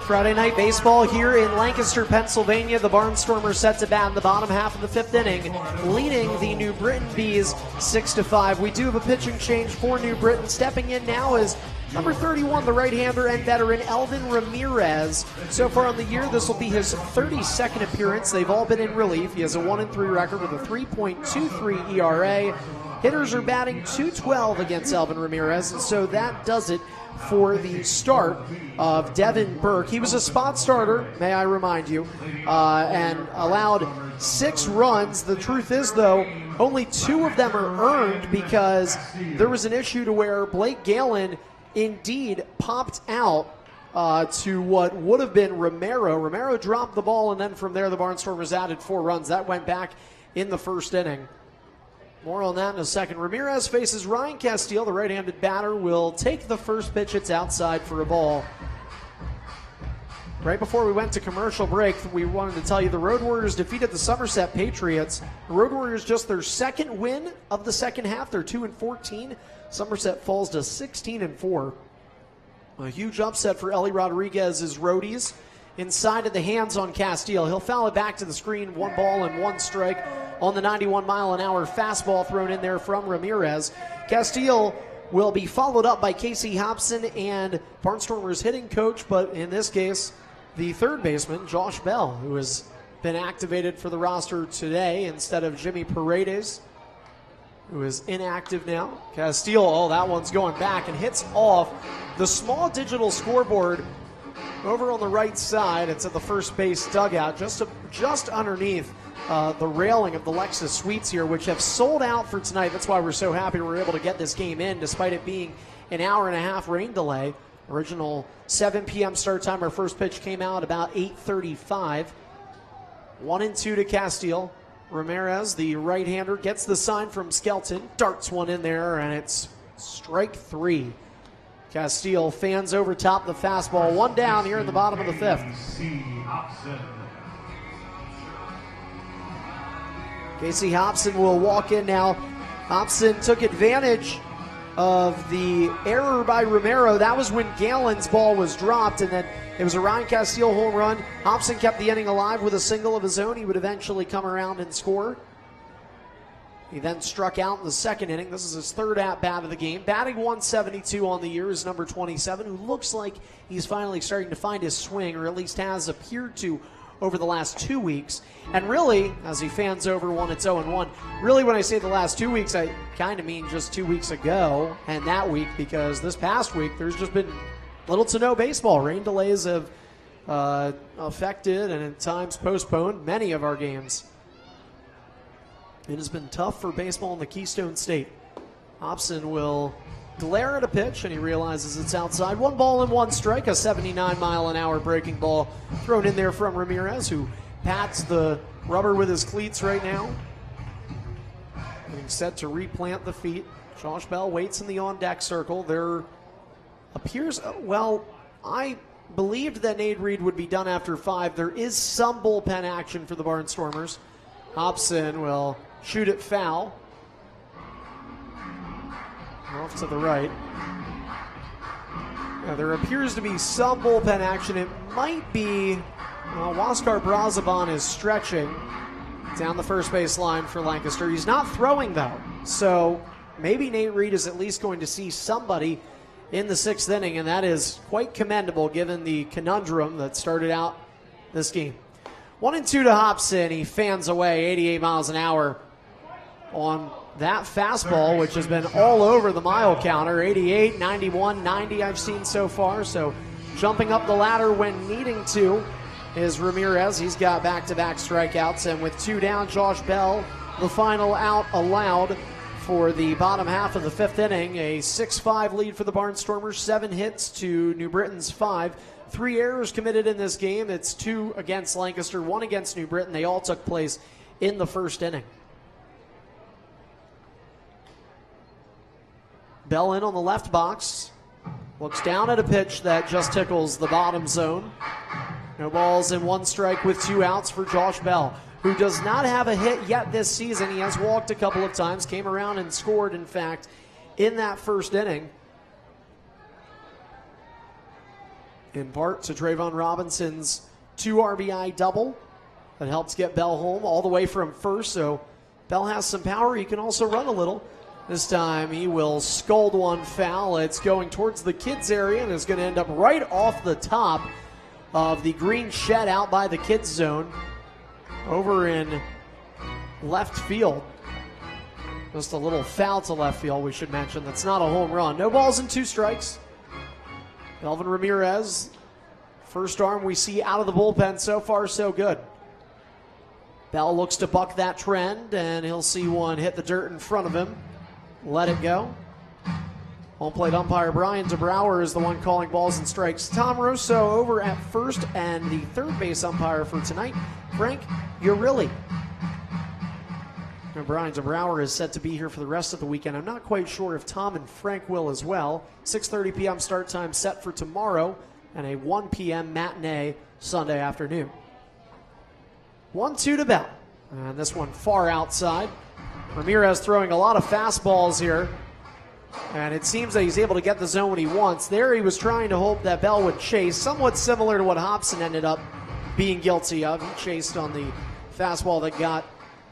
Friday night baseball here in Lancaster, Pennsylvania. The Barnstormers set to bat in the bottom half of the fifth inning, leading the New Britain Bees 6-5. We do have a pitching change for New Britain. Stepping in now is number 31, the right-hander and veteran Elvin Ramirez. So far on the year, this will be his 32nd appearance. They've all been in relief. He has a 1-3 record with a 3.23 ERA. Hitters are batting .212 against Elvin Ramirez, and so that does it for the start of Devin Burke. He was a spot starter, may I remind you, and allowed 6 runs. The truth is, though, only 2 of them are earned because there was an issue to where Blake Galen indeed popped out to what would have been Romero. Romero dropped the ball, and then from there the Barnstormers added 4 runs. That went back in the first inning. More on that in a second. Ramirez faces Ryan Castile. The right-handed batter will take the first pitch. It's outside for a ball. Right before we went to commercial break, we wanted to tell you the Road Warriors defeated the Somerset Patriots. The Road Warriors just their second win of the second half. They're 2-14. Somerset falls to 16-4. A huge upset for Ellie Rodriguez's roadies. Inside of the hands on Castile. He'll foul it back to the screen. 1 ball and 1 strike on the 91-mile-an-hour fastball thrown in there from Ramirez. Castile will be followed up by Casey Hobson and Barnstormers hitting coach, but in this case, the third baseman, Josh Bell, who has been activated for the roster today instead of Jimmy Paredes, who is inactive now. Castile, oh, that one's going back and hits off the small digital scoreboard over on the right side. It's at the first base dugout, just underneath the railing of the Lexus Suites here, which have sold out for tonight. That's why we're so happy we're able to get this game in, despite it being an hour-and-a-half rain delay. Original 7 p.m. start time. Our first pitch came out about 8:35. 1-2 to Castile. Ramirez, the right-hander, gets the sign from Skelton, darts one in there, and it's strike 3. Castile fans over top the fastball. 1 down here in the bottom of the 5th. Casey Hobson will walk in now. Hobson took advantage of the error by Romero. That was when Galen's ball was dropped, and then it was a Ryan Castile home run. Hobson kept the inning alive with a single of his own. He would eventually come around and score. He then struck out in the second inning. This is his third at-bat of the game. Batting 172 on the year is number 27, who looks like he's finally starting to find his swing, or at least has appeared to over the last 2 weeks. And really, as he fans over one, it's 0-1. Really, when I say the last 2 weeks, I kind of mean just 2 weeks ago and that week, because this past week, there's just been little to no baseball. Rain delays have affected and at times postponed many of our games. It has been tough for baseball in the Keystone State. Hobson will glare at a pitch, and he realizes it's outside. 1 ball and 1 strike, a 79-mile-an-hour breaking ball thrown in there from Ramirez, who pats the rubber with his cleats right now. Getting set to replant the feet. Josh Bell waits in the on-deck circle. There appears, well, I believed that Nate Reed would be done after 5. There is some bullpen action for the Barnstormers. Hobson will shoot it foul. Off to the right. Now, there appears to be some bullpen action. It might be, Waskar Brazaban is stretching down the first base line for Lancaster. He's not throwing, though. So maybe Nate Reed is at least going to see somebody in the 6th inning, and that is quite commendable given the conundrum that started out this game. 1-2 to Hobson. He fans away 88 miles an hour on that fastball, which has been all over the mile counter. 88, 91, 90 I've seen so far. So jumping up the ladder when needing to is Ramirez. He's got back-to-back strikeouts. And with 2 down, Josh Bell, the final out allowed for the bottom half of the 5th inning. A 6-5 lead for the Barnstormers. 7 hits to New Britain's 5. 3 errors committed in this game. It's 2 against Lancaster, 1 against New Britain. They all took place in the first inning. Bell in on the left box. Looks down at a pitch that just tickles the bottom zone. No balls and 1 strike with 2 outs for Josh Bell, who does not have a hit yet this season. He has walked a couple of times, came around and scored, in fact, in that first inning. in part to Trayvon Robinson's 2 RBI double that helps get Bell home all the way from first. So Bell has some power. He can also run a little. This time he will scold one foul. It's going towards the kids area and is going to end up right off the top of the green shed out by the kids zone over in left field. Just a little foul to left field, we should mention. That's not a home run. No balls and 2 strikes. Melvin Ramirez, first arm we see out of the bullpen. So far, so good. Bell looks to buck that trend, and he'll see one hit the dirt in front of him. Let it go. Home plate umpire Brian DeBrouwer is the one calling balls and strikes. Tom Rosso over at first, and the third base umpire for tonight, Frank Urilli. Brian DeBrouwer is set to be here for the rest of the weekend. I'm not quite sure if Tom and Frank will as well. 6:30 p.m. start time set for tomorrow, and a 1 p.m. matinee Sunday afternoon. 1-2 to Bell. And this one far outside. Ramirez throwing a lot of fastballs here. And it seems that he's able to get the zone when he wants. There he was trying to hope that Bell would chase, somewhat similar to what Hobson ended up being guilty of. He chased on the fastball that got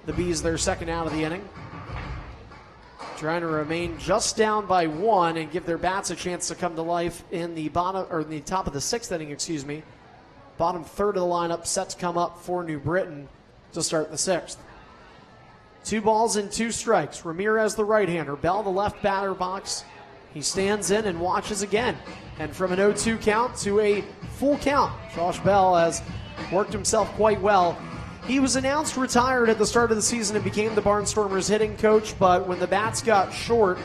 the Bees their second out of the inning. Trying to remain just down by 1 and give their bats a chance to come to life in the bottom, or in the top of the 6th inning, excuse me. Bottom third of the lineup set to come up for New Britain to start the 6th. 2 balls and 2 strikes. Ramirez, the right-hander. Bell, the left batter box. He stands in and watches again. And from an 0-2 count to a full count, Josh Bell has worked himself quite well. He was announced retired at the start of the season and became the Barnstormers hitting coach, but when the bats got short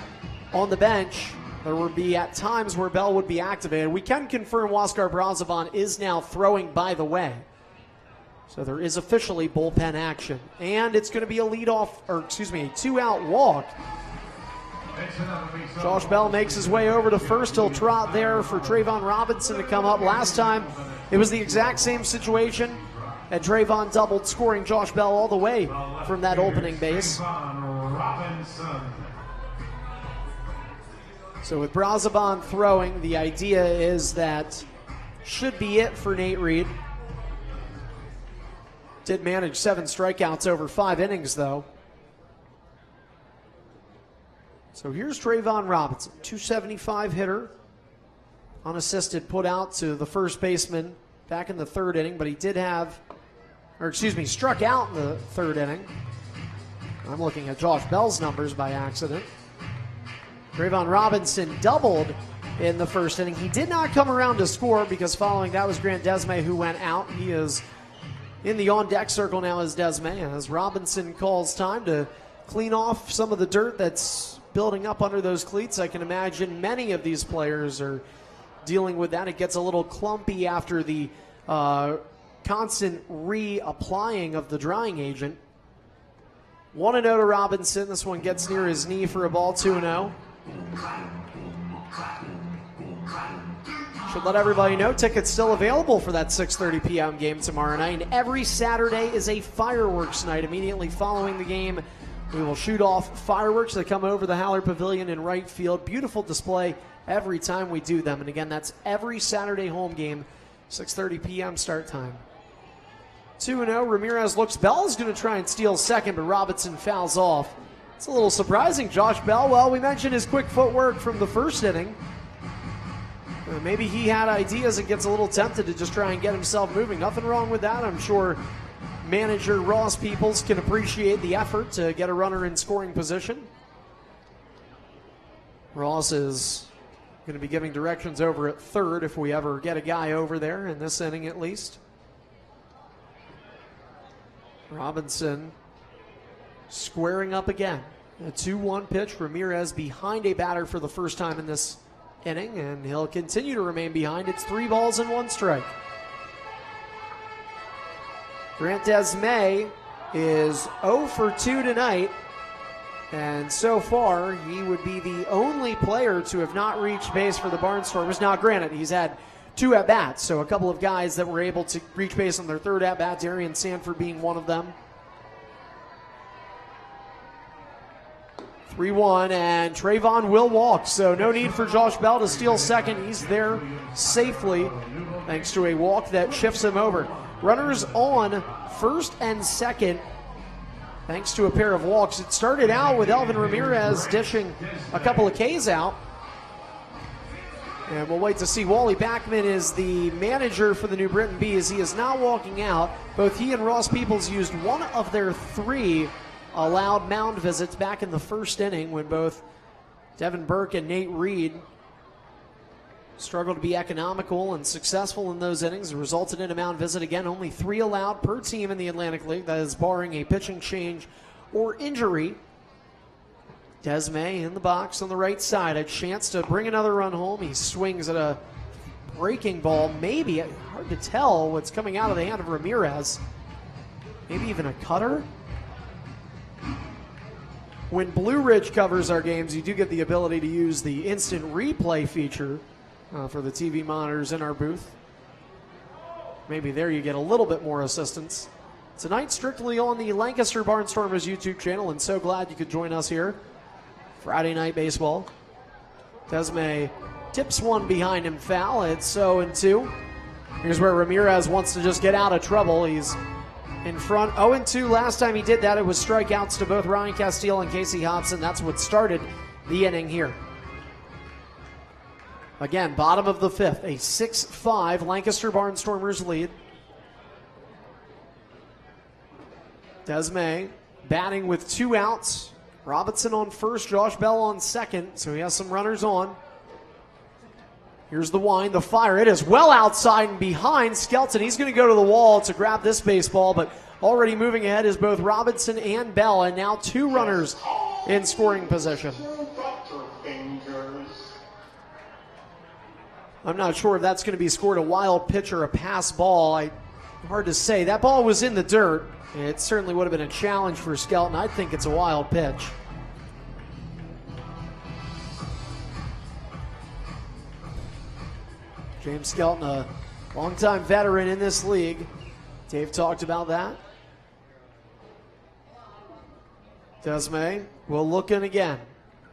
on the bench, there would be at times where Bell would be activated. We can confirm Huáscar Brazoban is now throwing, by the way. So there is officially bullpen action. And it's going to be a a 2-out walk. Josh Bell makes his way over to first. He'll trot there for Trayvon Robinson to come up. Last time, it was the exact same situation. And Trayvon doubled, scoring Josh Bell all the way from that opening base. So with Brazoban throwing, the idea is that should be it for Nate Reed. Did manage 7 strikeouts over 5 innings, though. So here's Trayvon Robinson, 275 hitter, unassisted, put out to the first baseman back in the 3rd inning, but he did have, struck out in the 3rd inning. I'm looking at Josh Bell's numbers by accident. Trayvon Robinson doubled in the 1st inning. He did not come around to score because following that was Grant Desmay who went out. He is in the on-deck circle now as Desmay, as Robinson calls time to clean off some of the dirt that's building up under those cleats. I can imagine many of these players are dealing with that. It gets a little clumpy after the constant reapplying of the drying agent. 1-0 to Robinson. This one gets near his knee for a ball, 2-0. Should let everybody know, tickets still available for that 6:30 p.m. game tomorrow night. And every Saturday is a fireworks night. Immediately following the game, we will shoot off fireworks that come over the Haller Pavilion in right field. Beautiful display every time we do them. And again, that's every Saturday home game, 6:30 p.m. start time. 2-0, Ramirez looks. Bell is going to try and steal second, but Robinson fouls off. It's a little surprising. Josh Bell, well, we mentioned his quick footwork from the 1st inning. Maybe he had ideas and gets a little tempted to just try and get himself moving. Nothing wrong with that. I'm sure manager Ross Peoples can appreciate the effort to get a runner in scoring position. Ross is going to be giving directions over at 3rd if we ever get a guy over there in this inning at least. Robinson squaring up again. A 2-1 pitch. Ramirez behind a batter for the first time in this inning, and he'll continue to remain behind. It's 3 balls and 1 strike. Grant Desmay is 0 for 2 tonight, and so far he would be the only player to have not reached base for the Barnstormers. Now granted, he's had 2 at-bats, so a couple of guys that were able to reach base on their 3rd at-bat, Darian Sanford being one of them. 3-1, and Trayvon will walk, so no need for Josh Bell to steal second. He's there safely thanks to a walk that shifts him over. Runners on first and second thanks to a pair of walks. It started out with Elvin Ramirez dishing a couple of Ks out. And we'll wait to see. Wally Backman is the manager for the New Britain Bees. He is now walking out. Both he and Ross Peoples used one of their 3 allowed mound visits back in the first inning when both Devin Burke and Nate Reed struggled to be economical and successful in those innings. It resulted in a mound visit. Again, only 3 allowed per team in the Atlantic League. That is barring a pitching change or injury. Desmay in the box on the right side. A chance to bring another run home. He swings at a breaking ball. Maybe, hard to tell what's coming out of the hand of Ramirez. Maybe even a cutter. When Blue Ridge covers our games, you do get the ability to use the instant replay feature for the TV monitors in our booth. Maybe there you get a little bit more assistance. Tonight, strictly on the Lancaster Barnstormers YouTube channel, and so glad you could join us here. Friday Night Baseball. Desmay tips one behind him foul. It's 0-2. Here's where Ramirez wants to just get out of trouble. He's in front 0-2. Last time he did that, it was strikeouts to both Ryan Castile and Casey Hobson. That's what started the inning here. Again, bottom of the 5th, a 6-5 Lancaster Barnstormers lead. Desmay batting with 2 outs. Robinson on first, Josh Bell on second, so he has some runners on. Here's the wind, the fire. It is well outside and behind Skelton. He's going to go to the wall to grab this baseball, but already moving ahead is both Robinson and Bell, and now 2 runners in scoring position. I'm not sure if that's going to be scored a wild pitch or a pass ball. Hard to say. That ball was in the dirt. It certainly would have been a challenge for Skelton. I think it's a wild pitch. James Skelton, a longtime veteran in this league. Dave talked about that. Desmay will look in again.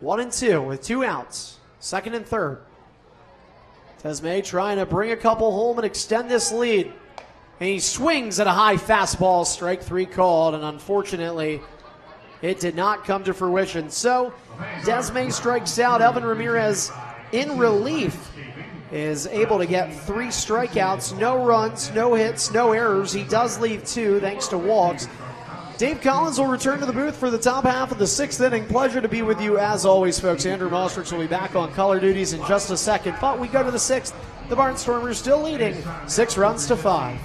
1-2 with 2 outs. Second and third. Desmay trying to bring a couple home and extend this lead. And he swings at a high fastball, strike 3 called, and unfortunately, it did not come to fruition. So, Desmay strikes out. Elvin Ramirez, in relief, is able to get 3 strikeouts, no runs, no hits, no errors. He does leave 2 thanks to walks. Dave Collins will return to the booth for the top half of the 6th inning. Pleasure to be with you as always, folks. Andrew Mossbrooks will be back on color duties in just a second. But we go to the 6th. The Barnstormers still leading 6 runs to 5.